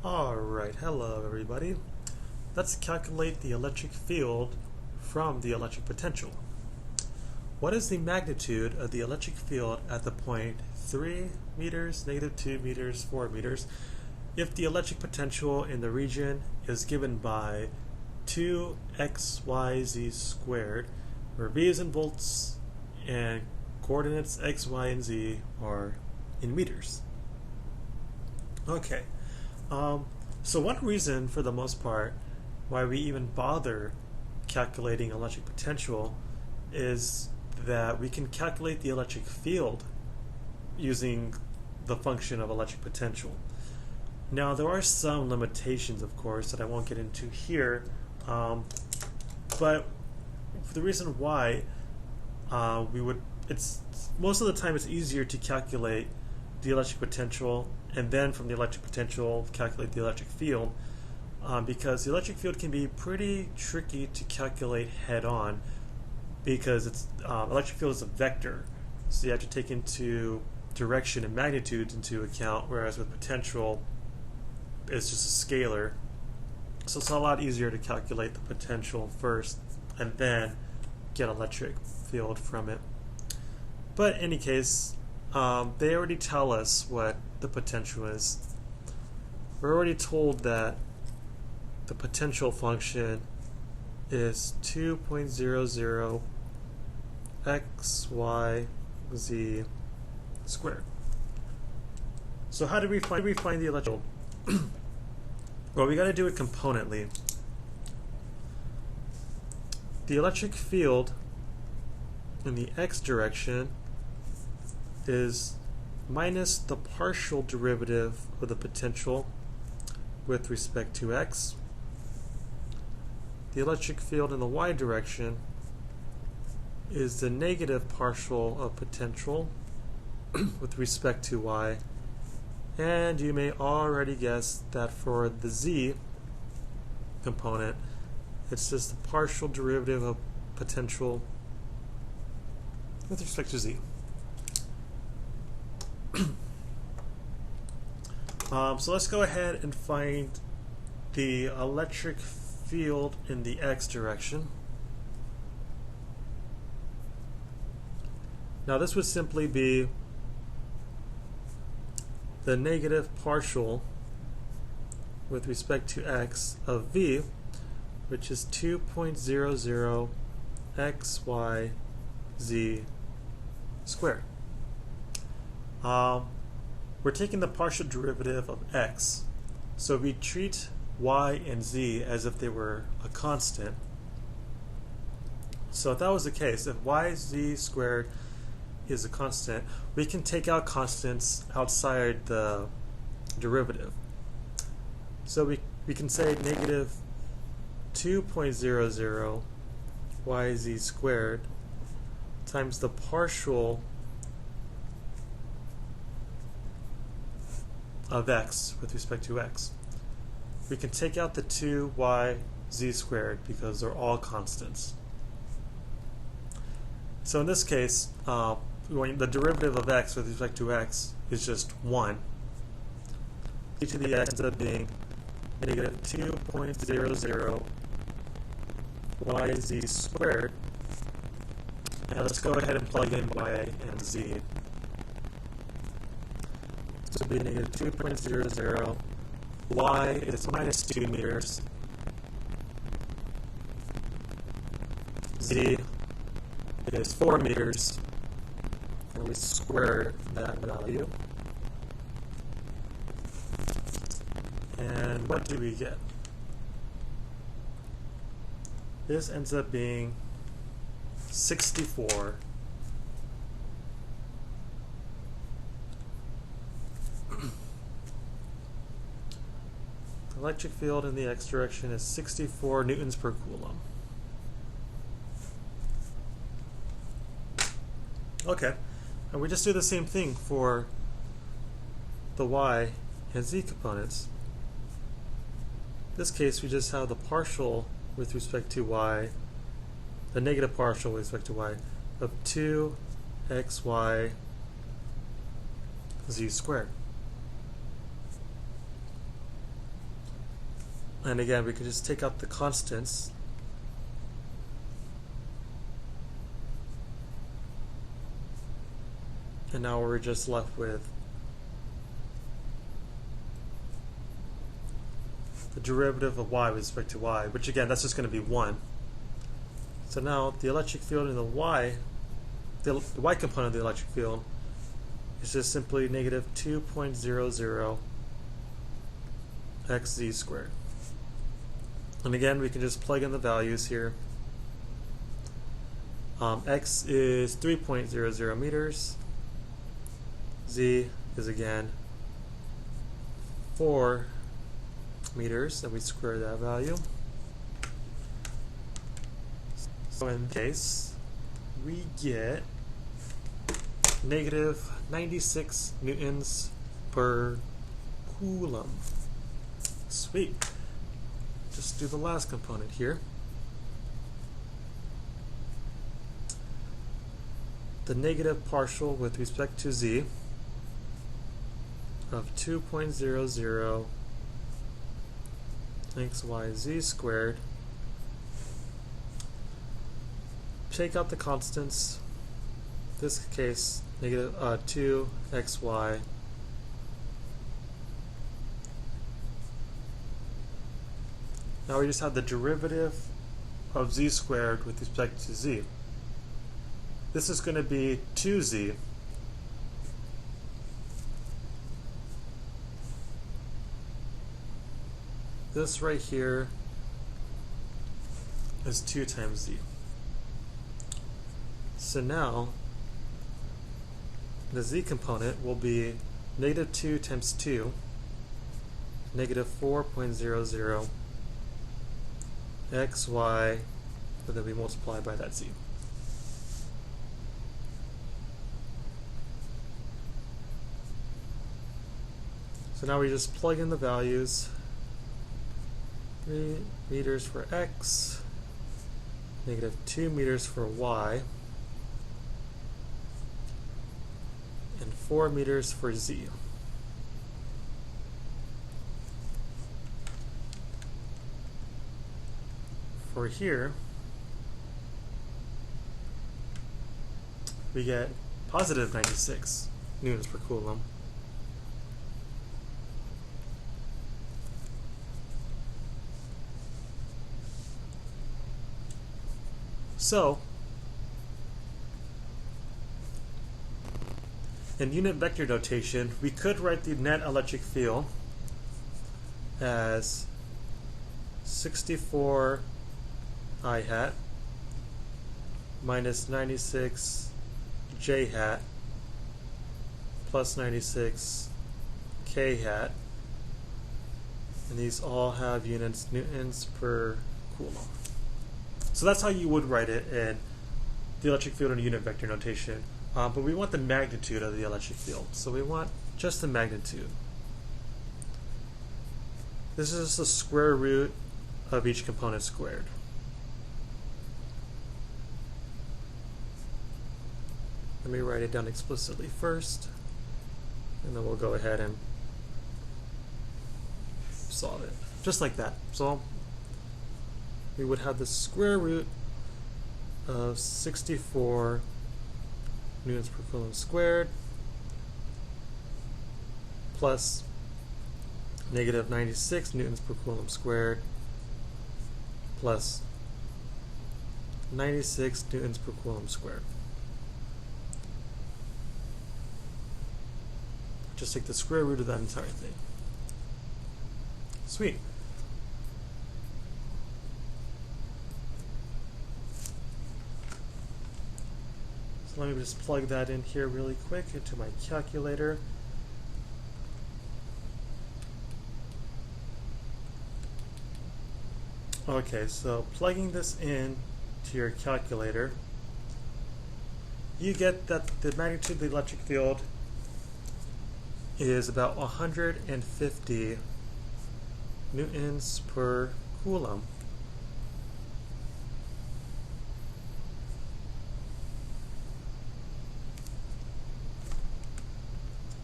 Alright, hello everybody. Let's calculate the electric field from the electric potential. What is the magnitude of the electric field at the point 3 meters, -2 meters, 4 meters, if the electric potential in the region is given by 2xyz squared, where v is in volts and coordinates x, y, and z are in meters? Okay. So one reason, for the most part, why we even bother calculating electric potential is that we can calculate the electric field using the function of electric potential. Now, there are some limitations, of course, that I won't get into here, but the reason why it's most of the time it's easier to calculate the electric potential and then from the electric potential calculate the electric field, because the electric field can be pretty tricky to calculate head-on because it's electric field is a vector, so you have to take into direction and magnitudes into account, whereas with potential it's just a scalar. So it's a lot easier to calculate the potential first and then get electric field from it. But in any case, they already tell us what the potential is. We're already told that the potential function is 2.00 x, y, z squared. So how do we find the electric field? Well, we got to do it componently. The electric field in the x direction is minus the partial derivative of the potential with respect to x. The electric field in the y direction is the negative partial of potential with respect to y. And you may already guess that for the z component, it's just the partial derivative of potential with respect to z. So let's go ahead and find the electric field in the x direction. Now this would simply be the negative partial with respect to x of v, which is 2.00 x, y, z squared. We're taking the partial derivative of x, so we treat y and z as if they were a constant. So if that was the case, if yz squared is a constant, we can take out constants outside the derivative. So we can say negative 2.00 yz squared times the partial of x with respect to x. We can take out the 2yz squared because they're all constants. So in this case, the derivative of x with respect to x is just 1. e to the x ends up being negative 2.00 yz squared. And let's go ahead and plug in y and z. This would be negative 2.00. Y is minus 2 meters. Z is 4 meters. And we square that value. And what do we get? This ends up being 64. Electric field in the x direction is 64 newtons per coulomb. Okay, and we just do the same thing for the y and z components. In this case, we just have the partial with respect to y, the negative partial with respect to y, of 2xy z squared. And again, we can just take out the constants. And now we're just left with the derivative of y with respect to y, which again, that's just going to be 1. So now the electric field in the y component of the electric field is just simply negative 2.00 xz squared. And again, we can just plug in the values here. X is 3.00 meters. Z is again 4 meters, and we square that value. So in this case, we get negative 96 newtons per coulomb. Sweet. Just do the last component here. The negative partial with respect to z of 2.00 xyz squared. Take out the constants. In this case, negative 2xy Now we just have the derivative of z squared with respect to z. This is going to be 2z this right here is 2 times z. So now the z component will be negative 2 times 2, negative 4.00 xy, and then we multiply by that z. So now we just plug in the values. 3 meters for x, negative 2 meters for y, and 4 meters for z. For here, we get positive 96 newtons per coulomb. So, in unit vector notation, we could write the net electric field as 64 I hat minus 96 j hat plus 96 k hat, and these all have units newtons per coulomb. So that's how you would write it in the electric field in unit vector notation. But we want the magnitude of the electric field. So we want just the magnitude. This is the square root of each component squared. Let me write it down explicitly first, and then we'll go ahead and solve it. Just like that. So we would have the square root of 64 newtons per coulomb squared plus negative 96 newtons per coulomb squared plus 96 newtons per coulomb squared. Just take the square root of that entire thing. Sweet. So let me just plug that in here really quick into my calculator. Okay, so plugging this in to your calculator, you get that the magnitude of the electric field is about 150 newtons per coulomb.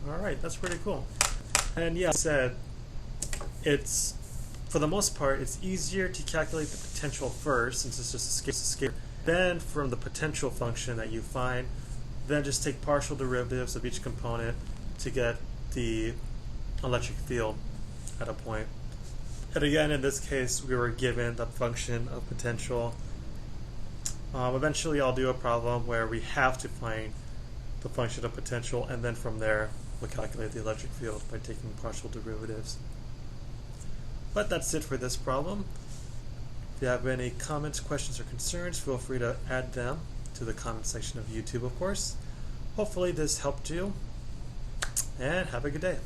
Alright, that's pretty cool. And yeah, I said it's for the most part, it's easier to calculate the potential first, since it's just a scalar. Then from the potential function that you find, then just take partial derivatives of each component to get the electric field at a point. And again, in this case, we were given the function of potential. Eventually, I'll do a problem where we have to find the function of potential, and then from there, we'll calculate the electric field by taking partial derivatives. But that's it for this problem. If you have any comments, questions, or concerns, feel free to add them to the comment section of YouTube, of course. Hopefully this helped you, and have a good day.